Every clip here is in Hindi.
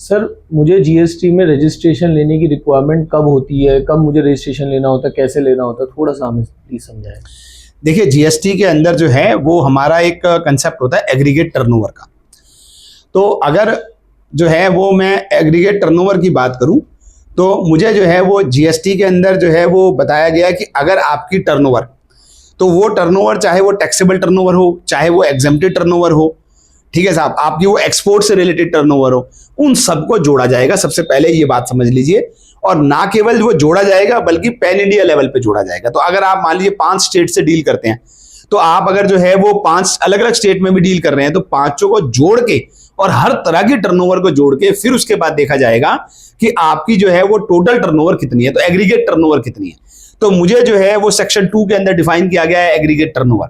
सर मुझे जीएसटी में रजिस्ट्रेशन लेने की रिक्वायरमेंट कब होती है, कब मुझे रजिस्ट्रेशन लेना होता है, कैसे लेना होता है, थोड़ा सा हमें प्लीज समझाएं। देखिए, जीएसटी के अंदर जो है वो हमारा एक कंसेप्ट होता है एग्रीगेट टर्नओवर का। तो अगर जो है वो मैं एग्रीगेट टर्नओवर की बात करूं तो मुझे जो है वो जीएसटी के अंदर जो है वो बताया गया कि अगर आपकी टर्नओवर, तो वो टर्नओवर चाहे वो टैक्सेबल टर्नओवर हो, चाहे वो एग्जेम्प्टेड टर्नओवर हो, ठीक है साहब, आपकी वो एक्सपोर्ट से रिलेटेड टर्नओवर हो, उन सबको जोड़ा जाएगा। सबसे पहले ये बात समझ लीजिए। और ना केवल वो जोड़ा जाएगा बल्कि पैन इंडिया लेवल पे जोड़ा जाएगा। तो अगर आप मान लीजिए 5 स्टेट से डील करते हैं, तो आप अगर जो है वो 5 अलग अलग स्टेट में भी डील कर रहे हैं, तो पांचों को जोड़ के और हर तरह की टर्नओवर को जोड़ के फिर उसके बाद देखा जाएगा कि आपकी जो है वो टोटल टर्नओवर कितनी है, तो एग्रीगेट टर्नओवर कितनी है। तो मुझे जो है वो सेक्शन 2 के अंदर डिफाइन किया गया है एग्रीगेट टर्नओवर।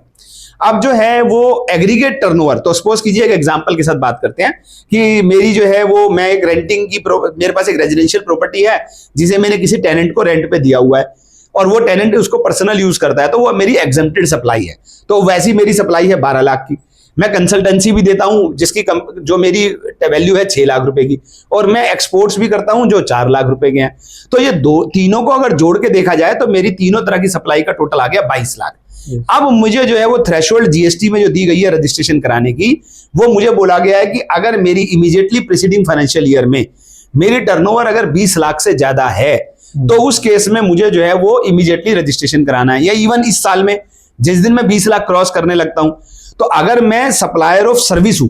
अब जो है वो एग्रीगेट टर्नओवर, तो सपोज कीजिए एक एग्जांपल के साथ बात करते हैं कि मेरी जो है वो मैं एक रेंटिंग की मेरे पास एक रेजिडेंशियल प्रॉपर्टी है जिसे मैंने किसी टेनेंट को रेंट पे दिया हुआ है और वो टेनेंट उसको पर्सनल यूज करता है, तो वो मेरी एग्जेम्प्टेड सप्लाई है। तो वैसी मेरी सप्लाई है 12 लाख की। मैं कंसल्टेंसी भी देता हूं जिसकी जो मेरी वैल्यू है 6 लाख रुपए की, और मैं एक्सपोर्ट्स भी करता हूं जो 4 लाख रुपए के हैं। तो ये तीनों को अगर जोड़ के देखा जाए तो मेरी तीनों तरह की सप्लाई का टोटल आ गया 22 लाख। अब मुझे जो है वो थ्रेशोल्ड जीएसटी में जो दी गई है रजिस्ट्रेशन कराने की, वो मुझे बोला गया है कि अगर मेरी इमीडिएटली प्रीसीडिंग फाइनेंशियल ईयर में मेरी टर्नओवर अगर 20 लाख से ज्यादा है तो उस केस में मुझे जो है वो इमीडिएटली रजिस्ट्रेशन कराना है। या इवन इस साल में जिस दिन मैं 20 लाख क्रॉस करने लगता हूं, तो अगर मैं सप्लायर ऑफ सर्विस हूं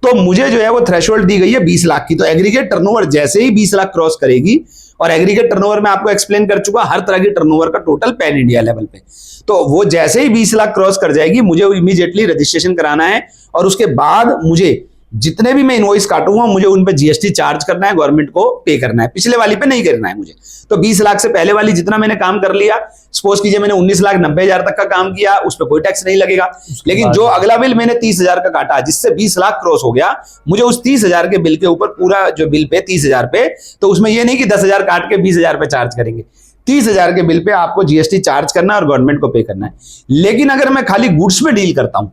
तो मुझे जो है वो थ्रेशोल्ड दी गई है 20 लाख की। तो एग्रीगेट टर्नओवर जैसे ही 20 लाख क्रॉस करेगी, और एग्रीगेट टर्नओवर में आपको एक्सप्लेन कर चुका हर तरह की टर्नओवर का टोटल पैन इंडिया लेवल पे, तो वो जैसे ही 20 लाख क्रॉस कर जाएगी मुझे इमीडिएटली रजिस्ट्रेशन कराना है। और उसके बाद मुझे जितने भी मैं इनवॉइस काटूंगा मुझे उन पे जीएसटी चार्ज करना है, गवर्नमेंट को पे करना है, पिछले वाली पे नहीं करना है मुझे। तो 20 लाख से पहले वाली जितना मैंने काम कर लिया, सपोज कीजिए मैंने 19,90,000 तक का काम किया, उस पर कोई टैक्स नहीं लगेगा। लेकिन जो अगला बिल मैंने 30,000 का काटा जिससे 20 लाख क्रॉस हो गया, मुझे उस 30,000 के बिल के ऊपर पूरा जो बिल पे 30,000 पे, तो उसमें यह नहीं कि 10,000 काट के 20,000 पे चार्ज करेंगे, 30,000 के बिल पे आपको जीएसटी चार्ज करना है और गवर्नमेंट को पे करना है। लेकिन अगर मैं खाली गुड्स में डील करता हूं,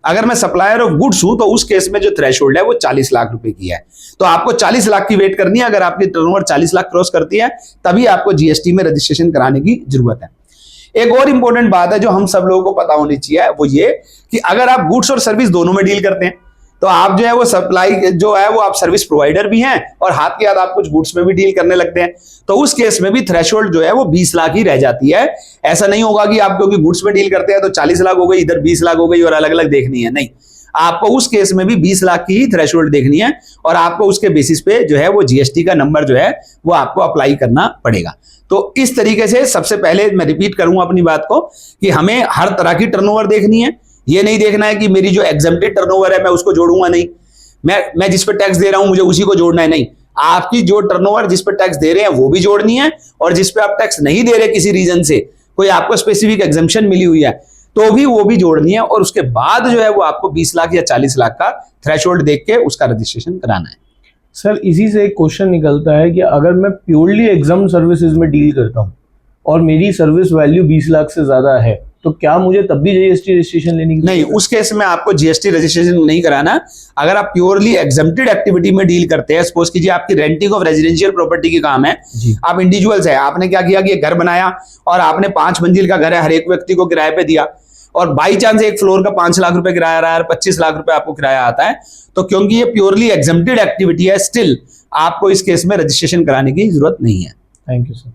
अगर मैं सप्लायर ऑफ गुड्स हूं, तो उस केस में जो थ्रेशोल्ड है वो 40 लाख रुपए की है। तो आपको 40 लाख की वेट करनी है। अगर आपकी टर्नओवर 40 लाख क्रॉस करती है तभी आपको जीएसटी में रजिस्ट्रेशन कराने की जरूरत है। एक और इंपॉर्टेंट बात है जो हम सब लोगों को पता होनी चाहिए, वो ये कि अगर आप गुड्स और सर्विस दोनों में डील करते हैं, तो आप जो है वो सप्लाई जो है वो आप सर्विस प्रोवाइडर भी हैं और हाथ के हाथ आप कुछ गुड्स में भी डील करने लगते हैं, तो उस केस में भी थ्रेशोल्ड जो है वो 20 लाख ही रह जाती है। ऐसा नहीं होगा कि आप क्योंकि गुड्स में डील करते हैं तो 40 लाख हो गई, इधर 20 लाख हो गई और अलग अलग देखनी है, नहीं। आपको उस केस में भी 20 लाख की ही थ्रेशोल्ड देखनी है और आपको उसके बेसिस पे जो है वो जीएसटी का नंबर जो है वो आपको अप्लाई करना पड़ेगा। तो इस तरीके से सबसे पहले मैं रिपीट करूंगा अपनी बात को कि हमें हर तरह की टर्नओवर देखनी है। ये नहीं देखना है कि मेरी जो एग्जेम्प्टेड टर्नओवर है मैं उसको जोड़ूंगा, नहीं। मैं जिस पे टैक्स दे रहा हूं मुझे उसी को जोड़ना है, नहीं। आपकी जो टर्नओवर जिस पे टैक्स दे रहे हैं वो भी जोड़नी है, और जिस पे आप टैक्स नहीं दे रहे किसी रीजन से, कोई आपको स्पेसिफिक एग्जेम्पशन मिली हुई है, तो भी वो भी जोड़नी है। और उसके बाद जो है वो आपको 20 लाख या 40 लाख का थ्रेशोल्ड देख के उसका रजिस्ट्रेशन कराना है। सर इसी से एक क्वेश्चन निकलता है कि अगर मैं प्योरली एग्जाम सर्विसेज में डील करता हूं और मेरी सर्विस वैल्यू 20 लाख से ज्यादा है, तो क्या मुझे तब भी जीएसटी रजिस्ट्रेशन लेने की? नहीं, उस केस में आपको जीएसटी रजिस्ट्रेशन नहीं कराना। अगर आप प्योरली एग्जेम्प्टेड एक्टिविटी में डील करते हैं, सपोज कीजिए आपकी रेंटिंग ऑफ रेजिडेंशियल प्रॉपर्टी की काम है, आप इंडिविजुअल्स है, आपने क्या किया कि घर बनाया और आपने 5 मंजिल का घर है, हर एक व्यक्ति को किराए पे दिया, और बाई चांस एक फ्लोर का 5 लाख रुपए किराया रहा है, 25 लाख रुपए आपको किराया आता है, तो क्योंकि ये प्योरली एग्जेम्प्टेड एक्टिविटी है, स्टिल आपको इस केस में रजिस्ट्रेशन कराने की जरूरत नहीं है। Thank you sir.